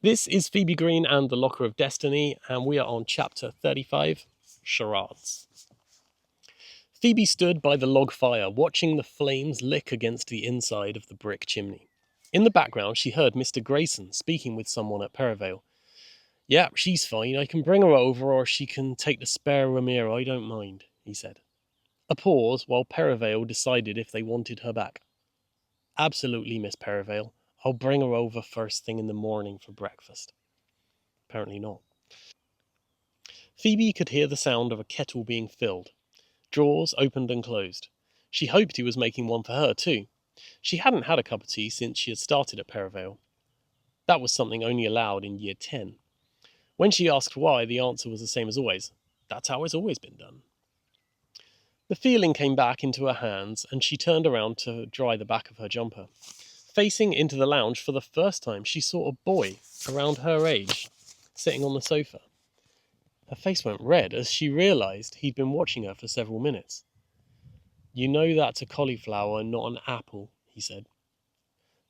This is Phoebe Green and the Locker of Destiny, and we are on chapter 35, Charades. Phoebe stood by the log fire, watching the flames lick against the inside of the brick chimney. In the background, she heard Mr. Grayson speaking with someone at Perivale. "Yeah, she's fine. I can bring her over, or she can take the spare room here. I don't mind," he said. A pause while Perivale decided if they wanted her back. "Absolutely, Miss Perivale. I'll bring her over first thing in the morning for breakfast." Apparently not. Phoebe could hear the sound of a kettle being filled. Drawers opened and closed. She hoped he was making one for her, too. She hadn't had a cup of tea since she had started at Perivale. That was something only allowed in year 10. When she asked why, the answer was the same as always. That's how it's always been done. The feeling came back into her hands, and she turned around to dry the back of her jumper. Facing into the lounge for the first time, she saw a boy around her age, sitting on the sofa. Her face went red as she realised he'd been watching her for several minutes. "You know that's a cauliflower, not an apple," he said.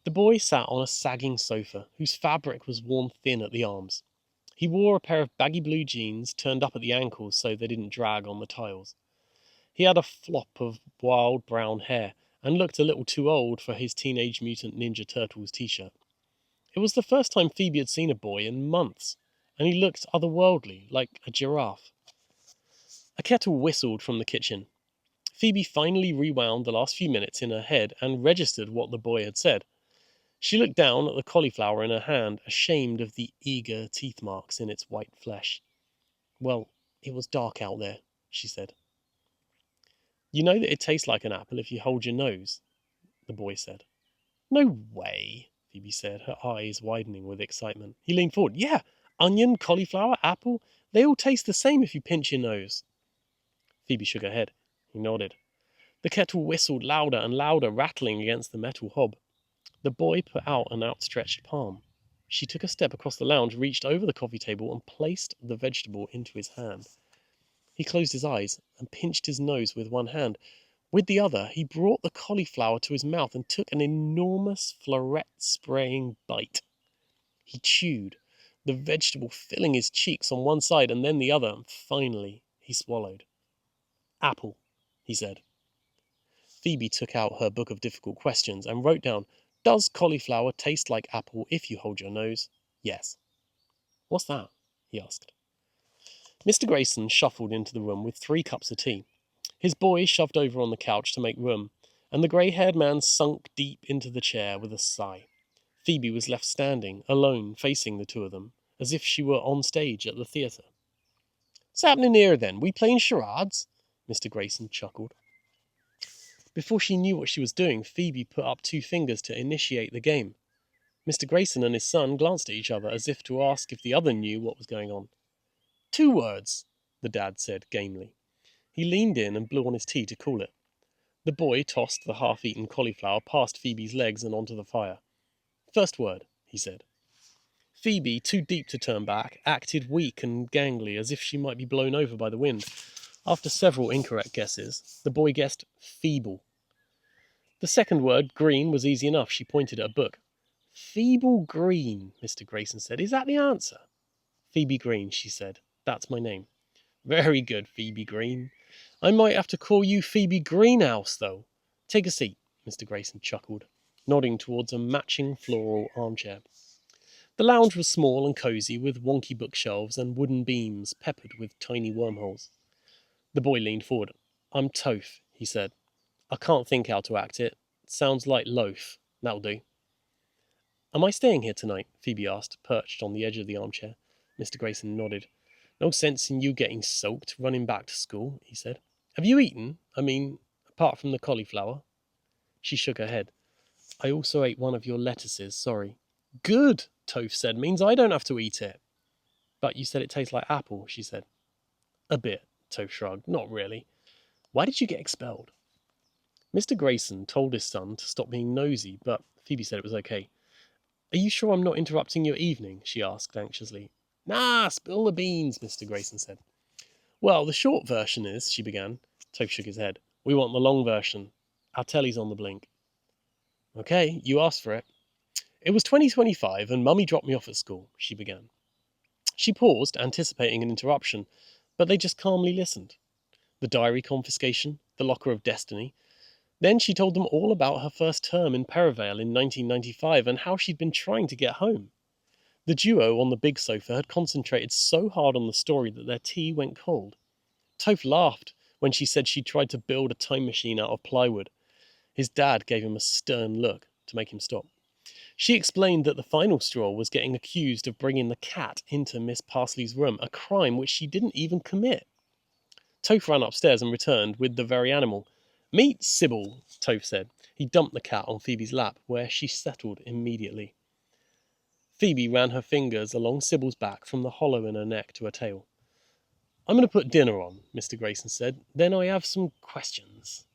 The boy sat on a sagging sofa, whose fabric was worn thin at the arms. He wore a pair of baggy blue jeans turned up at the ankles so they didn't drag on the tiles. He had a flop of wild brown hair and looked a little too old for his Teenage Mutant Ninja Turtles t-shirt. It was the first time Phoebe had seen a boy in months, and he looked otherworldly, like a giraffe. A kettle whistled from the kitchen. Phoebe finally rewound the last few minutes in her head and registered what the boy had said. She looked down at the cauliflower in her hand, ashamed of the eager teeth marks in its white flesh. "Well, it was dark out there," she said. "You know that it tastes like an apple if you hold your nose," the boy said. "No way," Phoebe said, her eyes widening with excitement. He leaned forward. "Yeah, onion, cauliflower, apple, they all taste the same if you pinch your nose." Phoebe shook her head. He nodded. The kettle whistled louder and louder, rattling against the metal hob. The boy put out an outstretched palm. She took a step across the lounge, reached over the coffee table, and placed the vegetable into his hand. He closed his eyes and pinched his nose with one hand. With the other, he brought the cauliflower to his mouth and took an enormous floret-spraying bite. He chewed, the vegetable filling his cheeks on one side and then the other, and finally he swallowed. "Apple," he said. Phoebe took out her book of difficult questions and wrote down, "Does cauliflower taste like apple if you hold your nose?" "Yes." "What's that?" he asked. Mr. Grayson shuffled into the room with 3 cups of tea. His boy shoved over on the couch to make room, and the grey-haired man sunk deep into the chair with a sigh. Phoebe was left standing, alone, facing the two of them, as if she were on stage at the theatre. "What's happening here, then? We playing charades?" Mr. Grayson chuckled. Before she knew what she was doing, Phoebe put up 2 fingers to initiate the game. Mr. Grayson and his son glanced at each other as if to ask if the other knew what was going on. "2 words," the dad said gamely. He leaned in and blew on his tea to cool it. The boy tossed the half-eaten cauliflower past Phoebe's legs and onto the fire. "First word," he said. Phoebe, too deep to turn back, acted weak and gangly, as if she might be blown over by the wind. After several incorrect guesses, the boy guessed feeble. The second word, green, was easy enough. She pointed at a book. "Feeble Green," Mr. Grayson said. "Is that the answer?" "Phoebe Green," she said. "That's my name." "Very good, Phoebe Green. I might have to call you Phoebe Greenhouse, though. Take a seat," Mr. Grayson chuckled, nodding towards a matching floral armchair. The lounge was small and cosy, with wonky bookshelves and wooden beams peppered with tiny wormholes. The boy leaned forward. "I'm Toph," he said. "I can't think how to act it. Sounds like loaf. That'll do." "Am I staying here tonight?" Phoebe asked, perched on the edge of the armchair. Mr. Grayson nodded. "No sense in you getting soaked, running back to school," he said. "Have you eaten? I mean, apart from the cauliflower?" She shook her head. "I also ate one of your lettuces, sorry." "Good," Toph said. "Means I don't have to eat it." "But you said it tastes like apple," she said. "A bit," Toph shrugged. "Not really. Why did you get expelled?" Mr. Grayson told his son to stop being nosy, but Phoebe said it was okay. "Are you sure I'm not interrupting your evening?" she asked anxiously. "Nah, spill the beans," Mr. Grayson said. "Well, the short version is," she began. Toph shook his head. "We want the long version. Our telly's on the blink." "Okay, you asked for it." It was 2025 and Mummy dropped me off at school, she began. She paused, anticipating an interruption, but they just calmly listened. The diary confiscation, the locker of destiny. Then she told them all about her first term in Perivale in 1995 and how she'd been trying to get home. The duo on the big sofa had concentrated so hard on the story that their tea went cold. Toph laughed when she said she tried to build a time machine out of plywood. His dad gave him a stern look to make him stop. She explained that the final straw was getting accused of bringing the cat into Miss Parsley's room, a crime which she didn't even commit. Toph ran upstairs and returned with the very animal. "Meet Sybil," Toph said. He dumped the cat on Phoebe's lap, where she settled immediately. Phoebe ran her fingers along Sybil's back from the hollow in her neck to her tail. "I'm going to put dinner on," Mr. Grayson said. "Then I have some questions."